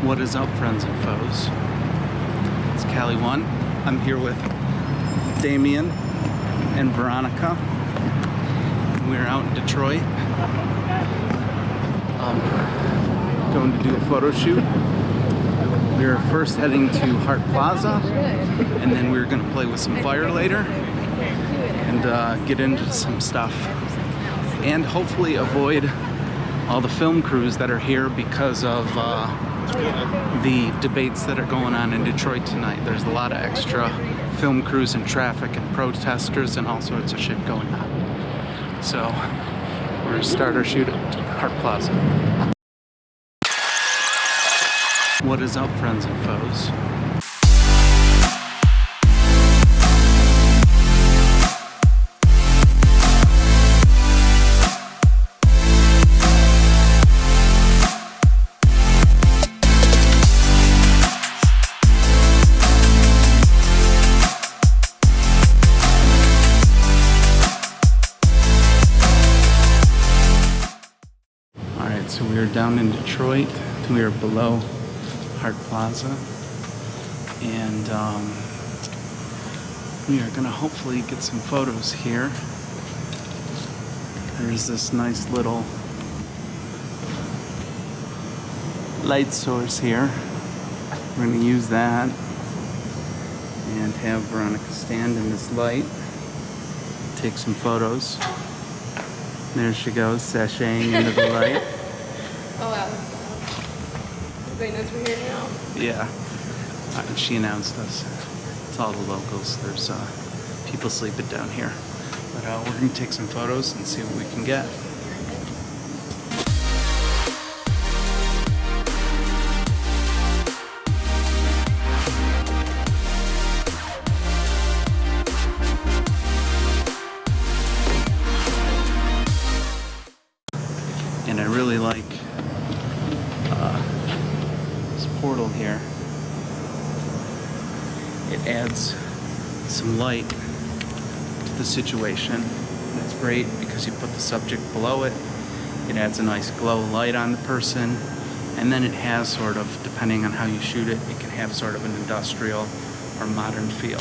What is up, friends and foes? It's Cali One. I'm here with Damien and Veronica. We're out in Detroit, going to do a photo shoot. We're first heading to Hart Plaza, and then we're going to play with some fire later and get into some stuff, and hopefully avoid all the film crews that are here because of the debates that are going on in Detroit tonight. There's a lot of extra film crews and traffic and protesters and all sorts of shit going on. So we're gonna start our shoot at Hart Plaza. What is up, friends and foes? So we are down in Detroit. We are below Hart Plaza, and we are gonna hopefully get some photos here. There's this nice little light source here. We're gonna use that and have Veronica stand in this light, take some photos. There she goes, sashaying into the light. Oh wow, everybody knows we're here now. Yeah, she announced us. It's all the locals. There's people sleeping down here. But we're gonna take some photos and see what we can get. And I really like this portal here. It adds some light to the situation. And it's great because you put the subject below it. It adds a nice glow light on the person. And then it has sort of, depending on how you shoot it, it can have sort of an industrial or modern feel.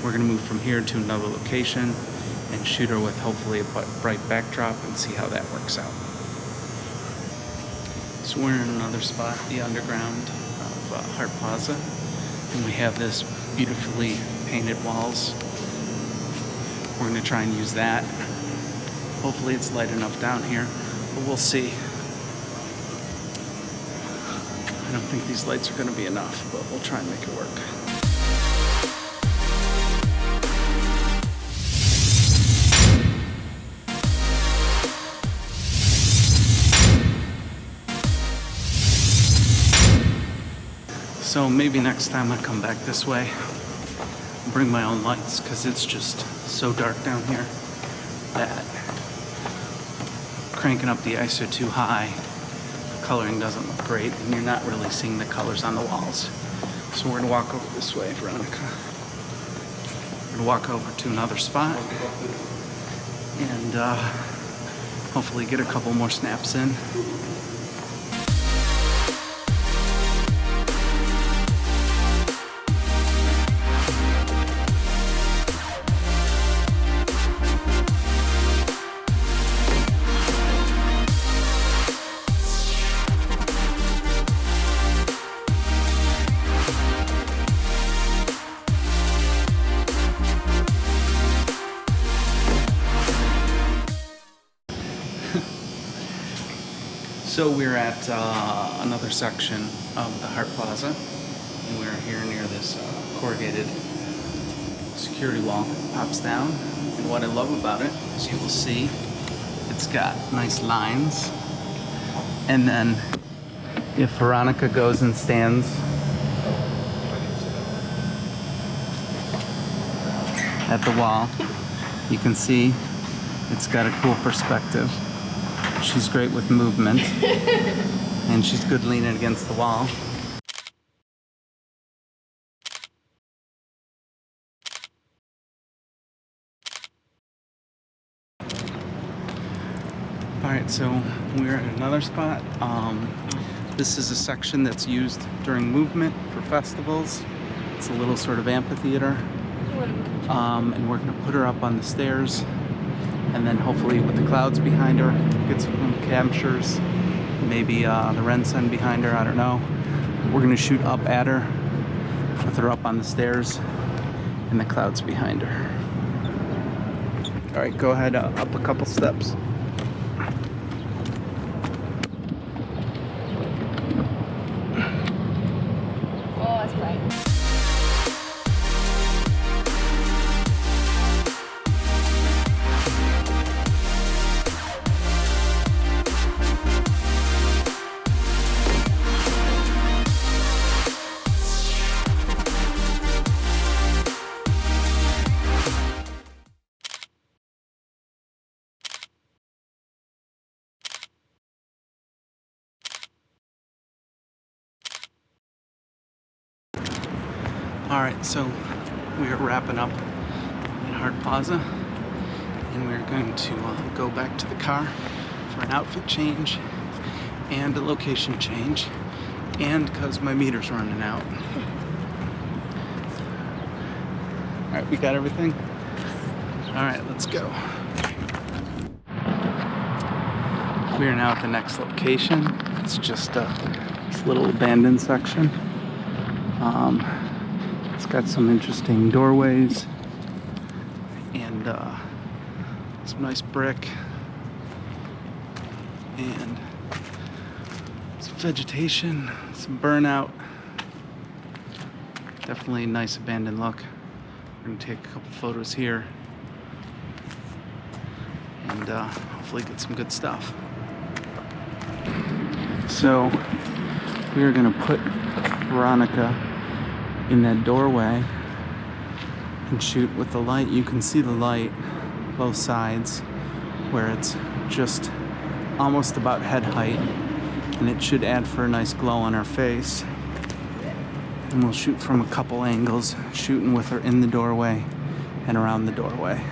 We're going to move from here to another location and shoot her with hopefully a bright backdrop and see how that works out. So we're in another spot, the underground of Hart Plaza, and we have this beautifully painted walls. We're going to try and use that. Hopefully it's light enough down here, but we'll see. I don't think these lights are going to be enough, but we'll try and make it work. So maybe next time I come back this way, I'll bring my own lights, because it's just so dark down here that cranking up the ISO too high, the coloring doesn't look great, and you're not really seeing the colors on the walls. So we're gonna walk over this way, Veronica. We're gonna walk over to another spot and hopefully get a couple more snaps in. So we're at another section of the Hart Plaza, and we're here near this corrugated security wall that pops down. And what I love about it is you will see it's got nice lines. And then if Veronica goes and stands at the wall, you can see it's got a cool perspective. She's great with movement, and she's good leaning against the wall. Alright, so we're at another spot. This is a section that's used during movement for festivals. It's a little sort of amphitheater. And we're going to put her up on the stairs. And then hopefully with the clouds behind her, get some captures. Maybe the Ren Sun behind her, I don't know. We're going to shoot up at her with her up on the stairs and the clouds behind her. Alright, go ahead up a couple steps. Oh, that's bright. Alright, so we are wrapping up at Hart Plaza, and we're going to go back to the car for an outfit change and a location change, and because my meter's running out. Alright, we got everything? Alright, let's go. We are now at the next location. It's just this little abandoned section. It's got some interesting doorways and some nice brick and some vegetation, some burnout. Definitely a nice abandoned look. We're gonna take a couple photos here and hopefully get some good stuff. So we are gonna put Veronica in that doorway and shoot with the light. You can see the light both sides where it's just almost about head height, and it should add for a nice glow on her face. And we'll shoot from a couple angles, shooting with her in the doorway and around the doorway.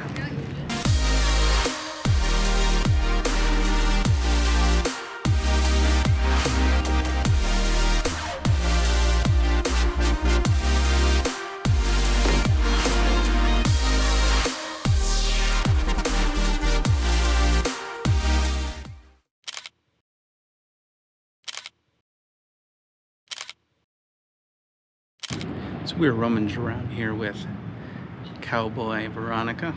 So we're rummaging around here with Cowboy Veronica.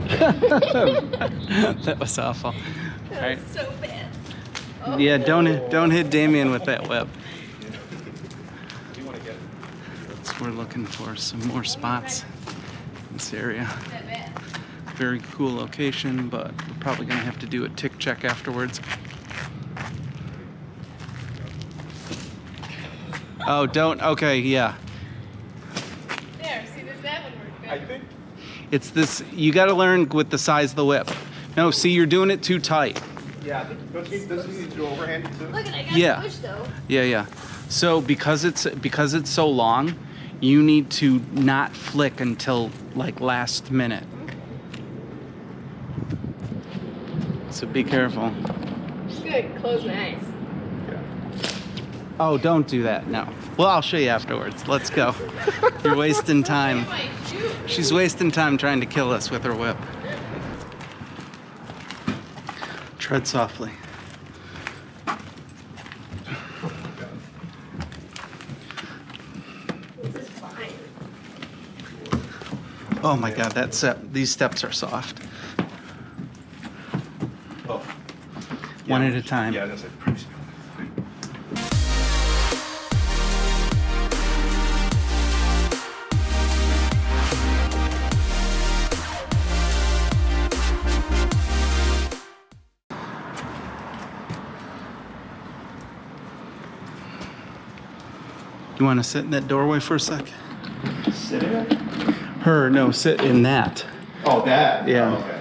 That was awful. That was so bad. Oh. Yeah, don't hit Damien with that web. So we're looking for some more spots in this area. That bad. Very cool location, but we're probably gonna have to do a tick check afterwards. Oh, don't. Okay, yeah. There, see, that would work good. I think. It's this. You got to learn with the size of the whip. No, see, you're doing it too tight. Yeah, I think does he need to do overhand too? Look, I got Yeah. the push though. Yeah. So because it's so long, you need to not flick until like last minute. So be careful. Just gonna close my eyes. Oh, don't do that. No. Well, I'll show you afterwards. Let's go. You're wasting time. My shoe. She's wasting time trying to kill us with her whip. Tread softly. This is fine. Oh my God, these steps are soft. Oh. One at a time. Yeah, that's it. Pretty small. You want to sit in that doorway for a sec? Sit in it? Her, no, sit in that. Oh, that? Yeah. Oh, okay.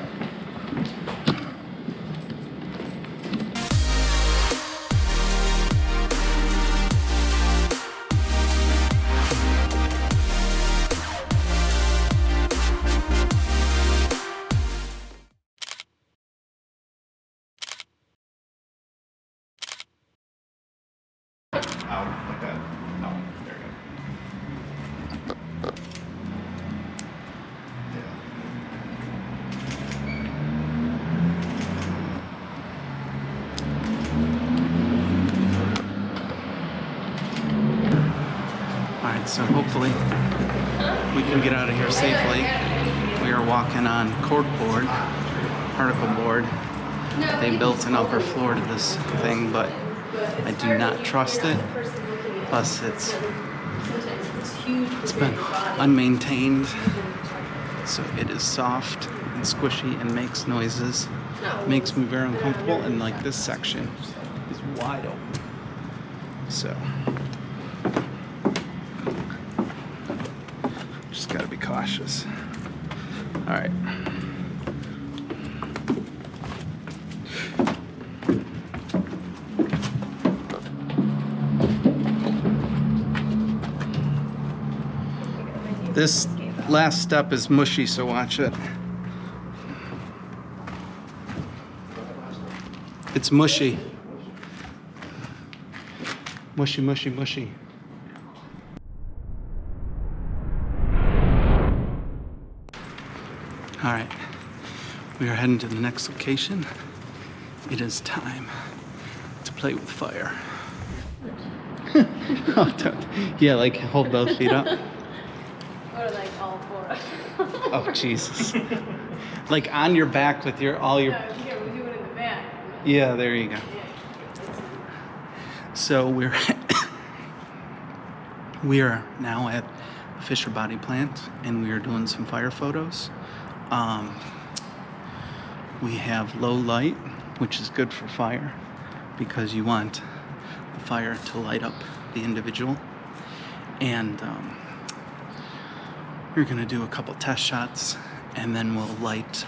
Alright, so hopefully we can get out of here safely. We are walking on corkboard, particle board. They built an upper floor to this thing, but I do not trust it. Plus it's been unmaintained, so it is soft and squishy and makes noises. Makes me very uncomfortable, and like this section is wide open. So just gotta be cautious. All right. This last step is mushy, so watch it. It's mushy. Mushy, mushy, mushy. All right, we are heading to the next location. It is time to play with fire. Oh, yeah, like hold both feet up. Or like all four. Oh, Jesus. Like on your back with all your... Yeah, we do it in the back. Yeah, there you go. So we are now at a Fisher body plant, and we are doing some fire photos. We have low light, which is good for fire because you want the fire to light up the individual. And we're gonna do a couple test shots, and then we'll light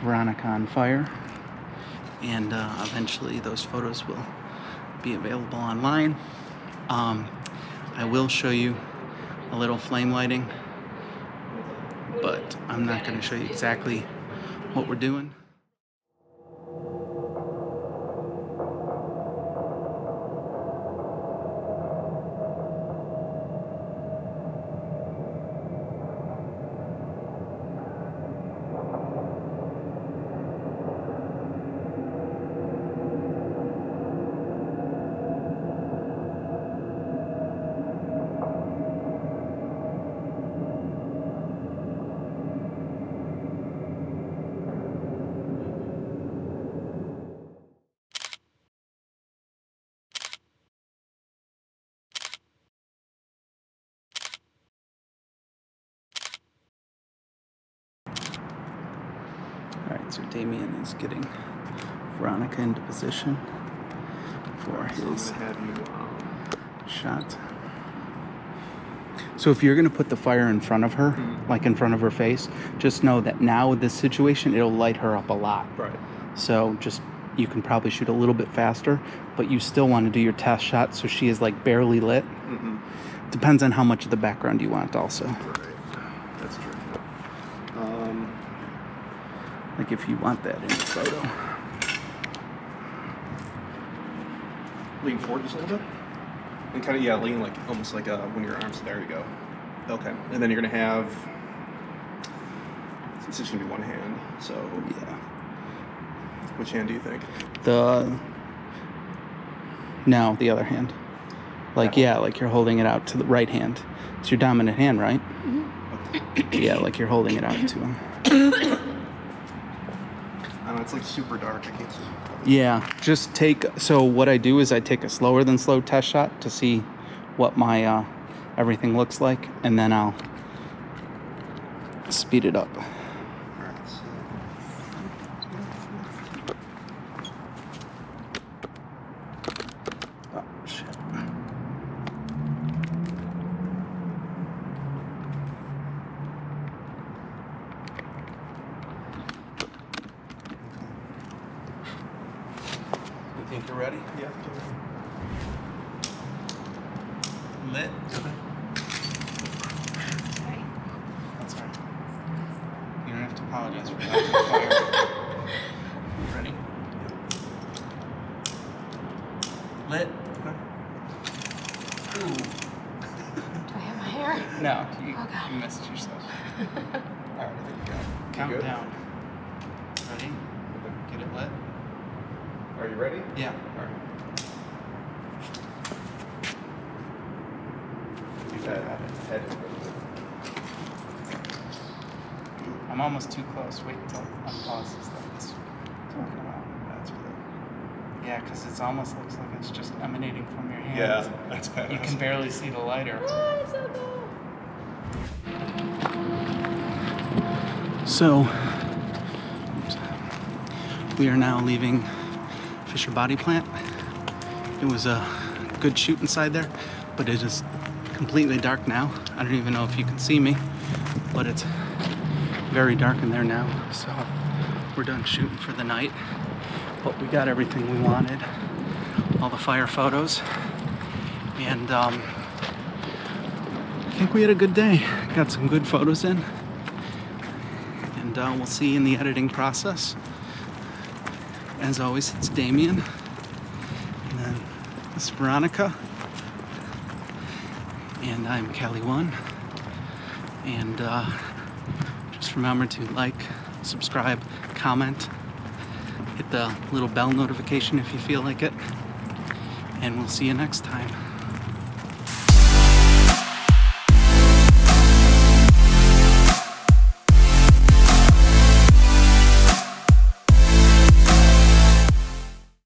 Veronica on fire. And eventually those photos will be available online. I will show you a little flame lighting, but I'm not going to show you exactly what we're doing. Alright, so Damien is getting Veronica into position for his shot. So if you're going to put the fire in front of her, like in front of her face, just know that now with this situation, it'll light her up a lot. Right. So just, you can probably shoot a little bit faster, but you still want to do your test shot so she is like barely lit. Mm-hmm. Depends on how much of the background you want also. Right. That's true. Like if you want that in the photo. Lean forward just a little bit. And kind of, yeah, lean like almost like when your arms, there you go. Okay. And then you're going to have, it's just going to be one hand. So, Yeah. which hand do you think? No, the other hand. Like, yeah, like you're holding it out to the right hand. It's your dominant hand, right? Mm-hmm. Yeah, like you're holding it out to him. I don't know, it's like super dark. I can't see. Yeah, just so what I do is I take a slower than slow test shot to see what my everything looks like, and then I'll speed it up. Alright, so. Oh, shit. You think you're ready? Yeah. Lit? Sorry. That's all right. You don't have to apologize for that. Ready? Lit? Ooh. Do I have my hair? No, you, Oh, God. you messed yourself. Alright, I think you got it. Count good? down. Ready? Get it lit? Are you ready? Yeah. Alright. I'm almost too close. Wait until it unpauses like this. That's good. Yeah, because it almost looks like it's just emanating from your hands. Yeah, that's bad. You can barely see the lighter. Oh, it's so cool. So, we are now leaving Fisher Body Plant. It was a good shoot inside there, but it is completely dark now. I don't even know if you can see me, but it's very dark in there now. So we're done shooting for the night, but we got everything we wanted, all the fire photos, and I think we had a good day. Got some good photos in, and we'll see you in the editing process. As always, it's Damien, and then this is Veronica, and I'm Callie1. And just remember to like, subscribe, comment, hit the little bell notification if you feel like it, and we'll see you next time.